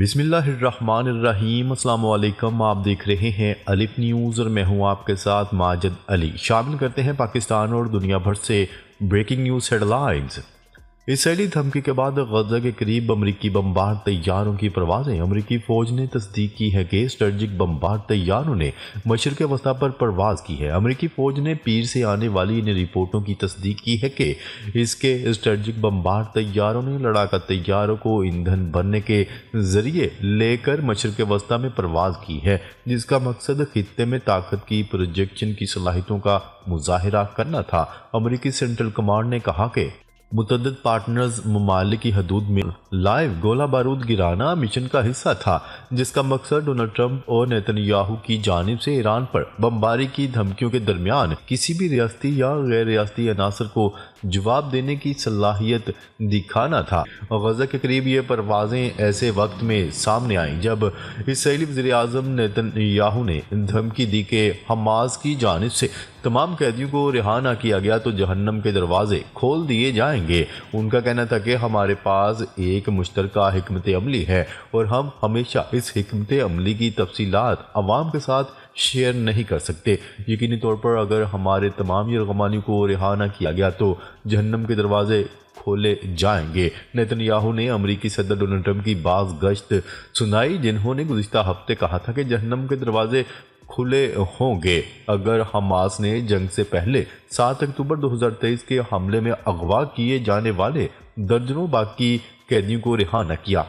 بسم اللہ الرحمن الرحیم۔ السلام علیکم، آپ دیکھ رہے ہیں الف نیوز اور میں ہوں آپ کے ساتھ ماجد علی۔ شامل کرتے ہیں پاکستان اور دنیا بھر سے بریکنگ نیوز ہیڈ لائنز۔ اسرائیلی دھمکی کے بعد غزہ کے قریب امریکی بمبار طیاروں کی پروازیں۔ امریکی فوج نے تصدیق کی ہے کہ اسٹریٹجک بمبار طیاروں نے مشرق وسطی پر پرواز کی ہے۔ امریکی فوج نے پیر سے آنے والی ان رپورٹوں کی تصدیق کی ہے کہ اس کے اسٹریٹجک بمبار طیاروں نے لڑاکا طیاروں کو ایندھن بھرنے کے ذریعے لے کر مشرق وسطی میں پرواز کی ہے، جس کا مقصد خطے میں طاقت کی پروجیکشن کی صلاحیتوں کا مظاہرہ کرنا تھا۔ امریکی سینٹرل کمانڈ نے کہا کہ متعدد پارٹنرز ممالک کی حدود میں لائیو گولہ بارود گرانا مشن کا حصہ تھا، جس کا مقصد ڈونلڈ ٹرمپ اور نیتن یاہو کی جانب سے ایران پر بمباری کی دھمکیوں کے درمیان کسی بھی ریاستی یا غیر ریاستی عناصر کو جواب دینے کی صلاحیت دکھانا تھا۔ غزہ کے قریب یہ پروازیں ایسے وقت میں سامنے آئیں جب اسرائیلی وزیر اعظم نیتن یاہو نے دھمکی دی کہ حماس کی جانب سے تمام قیدیوں کو رہا نہ کیا گیا تو جہنم کے دروازے کھول دیے جائیں گے۔ ان کا کہنا تھا کہ ہمارے پاس ایک مشترکہ حکمت عملی ہے اور ہم ہمیشہ اس حکمت عملی کی تفصیلات عوام کے ساتھ شیئر نہیں کر سکتے۔ یقینی طور پر اگر ہمارے تمام یرغمالیوں کو رہا نہ کیا گیا تو جہنم کے دروازے کھولے جائیں گے۔ نیتن یاہو نے امریکی صدر ڈونلڈ ٹرمپ کی بعض گشت سنائی، جنہوں نے گزشتہ ہفتے کہا تھا کہ جہنم کے دروازے کھلے ہوں گے اگر حماس نے جنگ سے پہلے 7 اکتوبر 2023 کے حملے میں اغوا کیے جانے والے درجنوں باقی قیدیوں کو رہا نہ کیا۔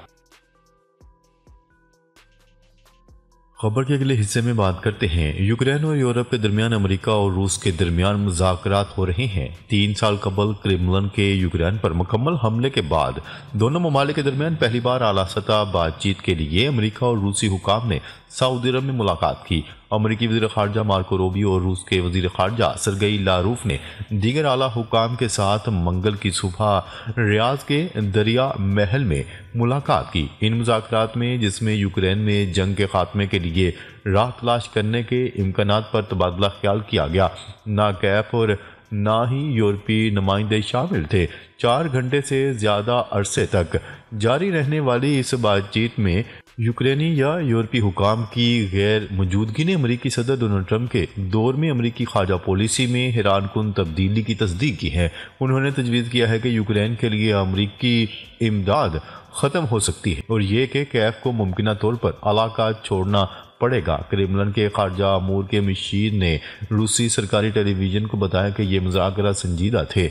خبر کے اگلے حصے میں بات کرتے ہیں یوکرین اور یورپ کے درمیان امریکہ اور روس کے درمیان مذاکرات ہو رہے ہیں۔ 3 سال قبل کرملن کے یوکرین پر مکمل حملے کے بعد دونوں ممالک کے درمیان پہلی بار اعلیٰ سطح بات چیت کے لیے امریکہ اور روسی حکام نے سعودی عرب میں ملاقات کی۔ امریکی وزیر خارجہ مارکو روبیو اور روس کے وزیر خارجہ سرگئی لاروف نے دیگر اعلیٰ حکام کے ساتھ منگل کی صبح ریاض کے دریا محل میں ملاقات کی۔ ان مذاکرات میں، جس میں یوکرین میں جنگ کے خاتمے کے لیے راہ تلاش کرنے کے امکانات پر تبادلہ خیال کیا گیا، نہ کیف اور نہ ہی یورپی نمائندے شامل تھے۔ 4 گھنٹے سے زیادہ عرصے تک جاری رہنے والی اس بات چیت میں یوکرینی یا یورپی حکام کی غیر موجودگی نے امریکی صدر ڈونلڈ ٹرمپ کے دور میں امریکی خارجہ پالیسی میں حیران کن تبدیلی کی تصدیق کی ہے۔ انہوں نے تجویز کیا ہے کہ یوکرین کے لیے امریکی امداد ختم ہو سکتی ہے اور یہ کہ کیف کو ممکنہ طور پر علاقہ چھوڑنا پڑے گا۔ کرملن کے خارجہ امور کے مشیر نے روسی سرکاری ٹیلی ویژن کو بتایا کہ یہ مذاکرات سنجیدہ تھے،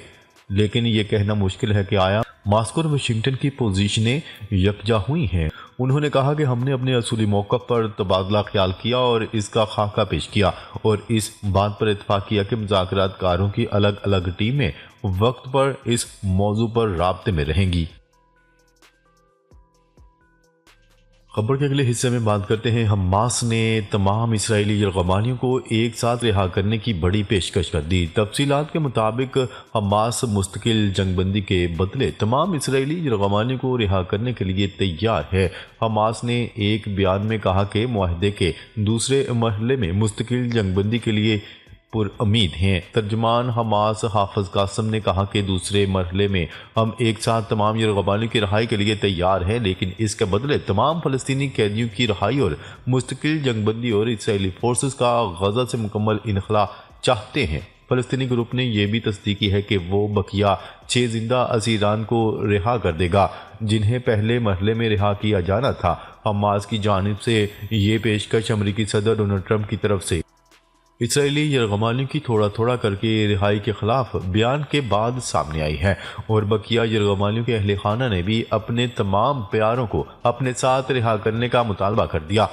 لیکن یہ کہنا مشکل ہے کہ آیا ماسکو اور واشنگٹن کی پوزیشنیں یکجا ہوئی ہیں۔ انہوں نے کہا کہ ہم نے اپنے اصولی موقف پر تبادلہ خیال کیا اور اس کا خاکہ پیش کیا اور اس بات پر اتفاق کیا کہ مذاکرات کاروں کی الگ الگ ٹیمیں وقت پر اس موضوع پر رابطے میں رہیں گی۔ خبر کے اگلے حصے میں بات کرتے ہیں حماس نے تمام اسرائیلی یرغمالیوں کو ایک ساتھ رہا کرنے کی بڑی پیشکش کر دی۔ تفصیلات کے مطابق حماس مستقل جنگ بندی کے بدلے تمام اسرائیلی یرغمالیوں کو رہا کرنے کے لیے تیار ہے۔ حماس نے ایک بیان میں کہا کہ معاہدے کے دوسرے مرحلے میں مستقل جنگ بندی کے لیے پر امید ہیں۔ ترجمان حماس حافظ قاسم نے کہا کہ دوسرے مرحلے میں ہم ایک ساتھ تمام یرغمالیوں کی رہائی کے لیے تیار ہیں، لیکن اس کے بدلے تمام فلسطینی قیدیوں کی رہائی اور مستقل جنگ بندی اور اسرائیلی فورسز کا غزہ سے مکمل انخلاء چاہتے ہیں۔ فلسطینی گروپ نے یہ بھی تصدیق کی ہے کہ وہ بقیہ 6 زندہ اسیران کو رہا کر دے گا، جنہیں پہلے مرحلے میں رہا کیا جانا تھا۔ حماس کی جانب سے یہ پیشکش امریکی صدر ڈونلڈ ٹرمپ کی طرف سے اسرائیلی یرغمالیوں کی تھوڑا تھوڑا کر کے رہائی کے خلاف بیان کے بعد سامنے آئی ہے اور بقیہ یرغمالیوں کے اہل خانہ نے بھی اپنے تمام پیاروں کو اپنے ساتھ رہا کرنے کا مطالبہ کر دیا۔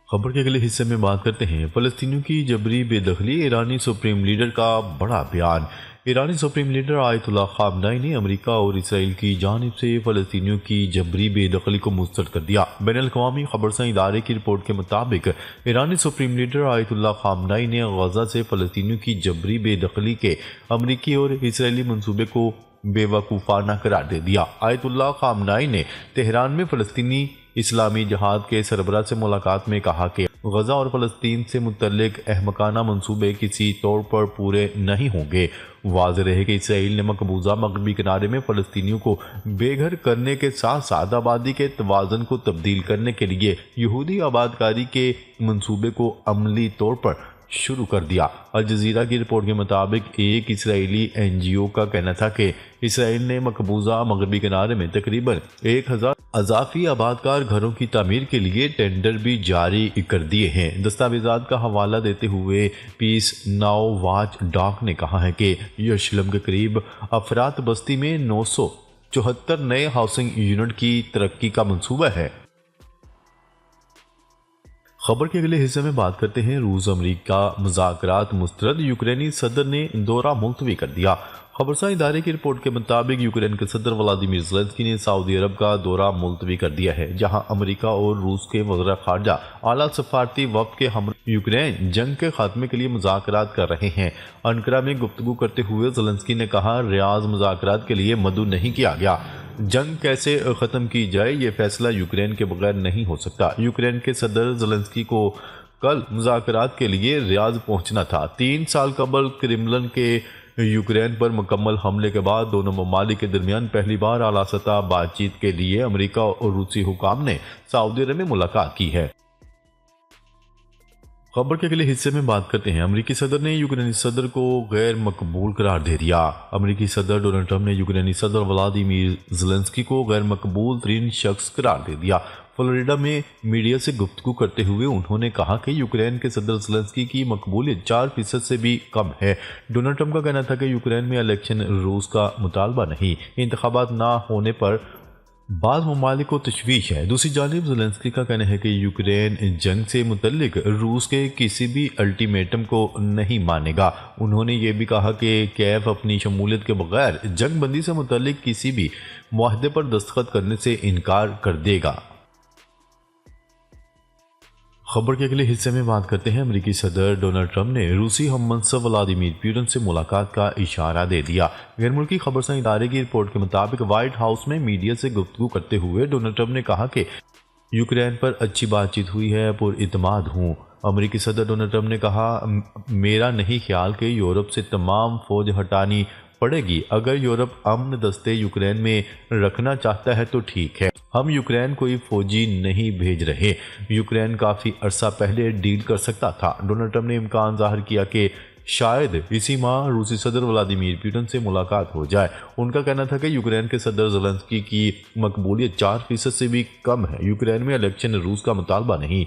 خبر کے اگلے حصے میں بات کرتے ہیں فلسطینیوں کی جبری بے دخلی، ایرانی سپریم لیڈر کا بڑا بیان۔ ایرانی سپریم لیڈر آیت اللہ خامنائی نے امریکہ اور اسرائیل کی جانب سے فلسطینیوں کی جبری بے دخلی کو مسترد کر دیا۔ بین الاقوامی خبرساں ادارے کی رپورٹ کے مطابق ایرانی سپریم لیڈر آیت اللہ خامنائی نے غزہ سے فلسطینیوں کی جبری بے دخلی کے امریکی اور اسرائیلی منصوبے کو بے وقوفانہ قرار دے دیا۔ آیت اللہ خامنائی نے تہران میں فلسطینی اسلامی جہاد کے سربراہ سے ملاقات میں کہا کہ غزہ اور فلسطین سے متعلق احمقانہ منصوبے کسی طور پر پورے نہیں ہوں گے۔ واضح رہے کہ اسرائیل نے مقبوضہ مغربی کنارے میں فلسطینیوں کو بے گھر کرنے کے ساتھ ساتھ آبادی کے توازن کو تبدیل کرنے کے لیے یہودی آباد کاری کے منصوبے کو عملی طور پر شروع کر دیا۔ الجزیرہ کی رپورٹ کے مطابق ایک اسرائیلی این جی او کا کہنا تھا کہ اسرائیل نے مقبوضہ مغربی کنارے میں تقریباً 1000 اضافی آبادکار گھروں کی تعمیر کے لیے ٹینڈر بھی جاری کر دیے ہیں۔ دستاویزات کا حوالہ دیتے ہوئے پیس ناؤ واچ ڈاک نے کہا ہے کہ یروشلم کے قریب افراد بستی میں 974 نئے ہاؤسنگ یونٹ کی ترقی کا منصوبہ ہے۔ خبر کے اگلے حصے میں بات کرتے ہیں روس امریکہ مذاکرات مسترد، یوکرینی صدر نے دورہ ملتوی کر دیا۔ خبرساں ادارے کی رپورٹ کے مطابق یوکرین کے صدر ولادیمیر زیلنسکی نے سعودی عرب کا دورہ ملتوی کر دیا ہے، جہاں امریکہ اور روس کے وزراء خارجہ اعلیٰ سفارتی وفد کے ہمراہ یوکرین جنگ کے خاتمے کے لیے مذاکرات کر رہے ہیں۔ انقرہ میں گفتگو کرتے ہوئے زیلنسکی نے کہا، ریاض مذاکرات کے لیے مدعو نہیں کیا گیا۔ جنگ کیسے ختم کی جائے یہ فیصلہ یوکرین کے بغیر نہیں ہو سکتا۔ یوکرین کے صدر زیلنسکی کو کل مذاکرات کے لیے ریاض پہنچنا تھا۔ 3 سال قبل کرملن کے یوکرین پر مکمل حملے کے بعد دونوں ممالک کے درمیان پہلی بار اعلیٰ سطح بات چیت کے لیے امریکہ اور روسی حکام نے سعودی عرب میں ملاقات کی ہے۔ خبر کے اگلے حصے میں بات کرتے ہیں، امریکی صدر نے یوکرینی صدر کو غیر مقبول قرار دے دیا۔ امریکی صدر ڈونلڈ ٹرمپ نے یوکرینی صدر ولادیمیر زیلنسکی کو غیر مقبول ترین شخص قرار دے دیا۔ فلوریڈا میں میڈیا سے گفتگو کرتے ہوئے انہوں نے کہا کہ یوکرین کے صدر زیلنسکی کی مقبولیت 4% سے بھی کم ہے۔ ڈونلڈ ٹرمپ کا کہنا تھا کہ یوکرین میں الیکشن روس کا مطالبہ نہیں، انتخابات نہ ہونے پر بعض ممالک کو تشویش ہے۔ دوسری جانب زیلنسکی کا کہنا ہے کہ یوکرین جنگ سے متعلق روس کے کسی بھی الٹیمیٹم کو نہیں مانے گا۔ انہوں نے یہ بھی کہا کہ کیف اپنی شمولیت کے بغیر جنگ بندی سے متعلق کسی بھی معاہدے پر دستخط کرنے سے انکار کر دے گا۔ خبر کے اگلے حصے میں بات کرتے ہیں، امریکی صدر ڈونلڈ ٹرمپ نے روسی ہم منصب ولادیمیر پوٹن سے ملاقات کا اشارہ دے دیا۔ غیر ملکی خبرساں ادارے کی رپورٹ کے مطابق وائٹ ہاؤس میں میڈیا سے گفتگو کرتے ہوئے ڈونلڈ ٹرمپ نے کہا کہ یوکرین پر اچھی بات چیت ہوئی ہے، پر اعتماد ہوں۔ امریکی صدر ڈونلڈ ٹرمپ نے کہا، میرا نہیں خیال کہ یورپ سے تمام فوج ہٹانی پڑے گی۔ اگر یورپ امن دستے یوکرین میں رکھنا چاہتا ہے تو ٹھیک ہے، ہم یوکرین کوئی فوجی نہیں بھیج رہے۔ یوکرین کافی عرصہ پہلے ڈیل کر سکتا تھا۔ ڈونلڈ ٹرمپ نے امکان ظاہر کیا کہ شاید اسی ماہ روسی صدر ولادیمیر پوٹن سے ملاقات ہو جائے۔ ان کا کہنا تھا کہ یوکرین کے صدر زیلنسکی کی مقبولیت 4% سے بھی کم ہے۔ یوکرین میں الیکشن روس کا مطالبہ نہیں۔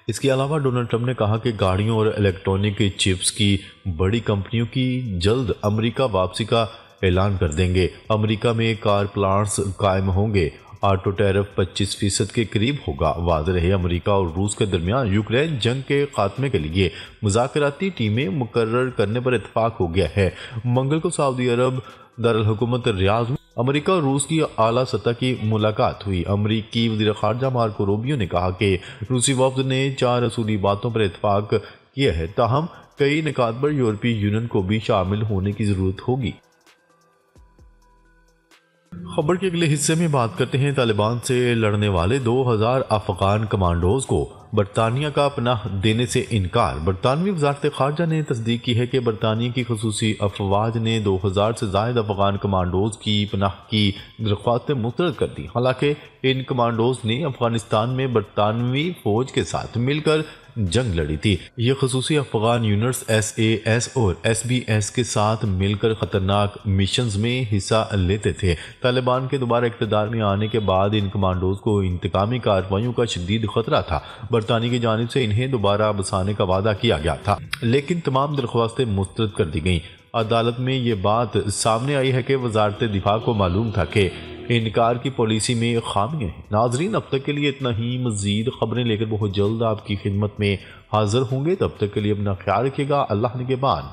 اس کے علاوہ ڈونلڈ ٹرمپ نے کہا کہ گاڑیوں اور الیکٹرانک چپس کی بڑی کمپنیوں کی جلد امریکہ واپسی کا اعلان کر دیں گے۔ امریکہ میں کار پلانٹس قائم ہوں گے۔ آٹو ٹیرف 25% کے قریب ہوگا۔ واضح رہے، امریکہ اور روس کے درمیان یوکرین جنگ کے خاتمے کے لیے مذاکراتی ٹیمیں مقرر کرنے پر اتفاق ہو گیا ہے۔ منگل کو سعودی عرب دارالحکومت ریاض میں امریکہ اور روس کی اعلیٰ سطح کی ملاقات ہوئی۔ امریکی وزیر خارجہ مارکو روبیو نے کہا کہ روسی وفد نے 4 اصولی باتوں پر اتفاق کیا ہے، تاہم کئی نکات پر یورپی یونین کو بھی شامل ہونے کی ضرورت ہوگی۔ خبر کے اگلے حصے میں بات کرتے ہیں، طالبان سے لڑنے والے 2000 افغان کمانڈوز کو برطانیہ کا پناہ دینے سے انکار۔ برطانوی وزارت خارجہ نے تصدیق کی ہے کہ برطانیہ کی خصوصی افواج نے 2000 سے زائد افغان کمانڈوز کی پناہ کی درخواستیں مسترد کر دی۔ حالانکہ ان کمانڈوز نے افغانستان میں برطانوی فوج کے ساتھ مل کر جنگ لڑی تھی۔ یہ خصوصی افغان یونٹس SAS اور SBS کے ساتھ مل کر خطرناک مشنز میں حصہ لیتے تھے۔ طالبان کے دوبارہ اقتدار میں آنے کے بعد ان کمانڈوز کو انتقامی کارروائیوں کا شدید خطرہ تھا۔ برطانیہ کی جانب سے انہیں دوبارہ بسانے کا وعدہ کیا گیا تھا، لیکن تمام درخواستیں مسترد کر دی گئیں۔ عدالت میں یہ بات سامنے آئی ہے کہ وزارت دفاع کو معلوم تھا کہ انکار کی پالیسی میں خامیاں ہیں۔ ناظرین، اب تک کے لیے اتنا ہی۔ مزید خبریں لے کر بہت جلد آپ کی خدمت میں حاضر ہوں گے۔ تب تک کے لیے اپنا خیال رکھیے گا۔ اللہ نگہبان۔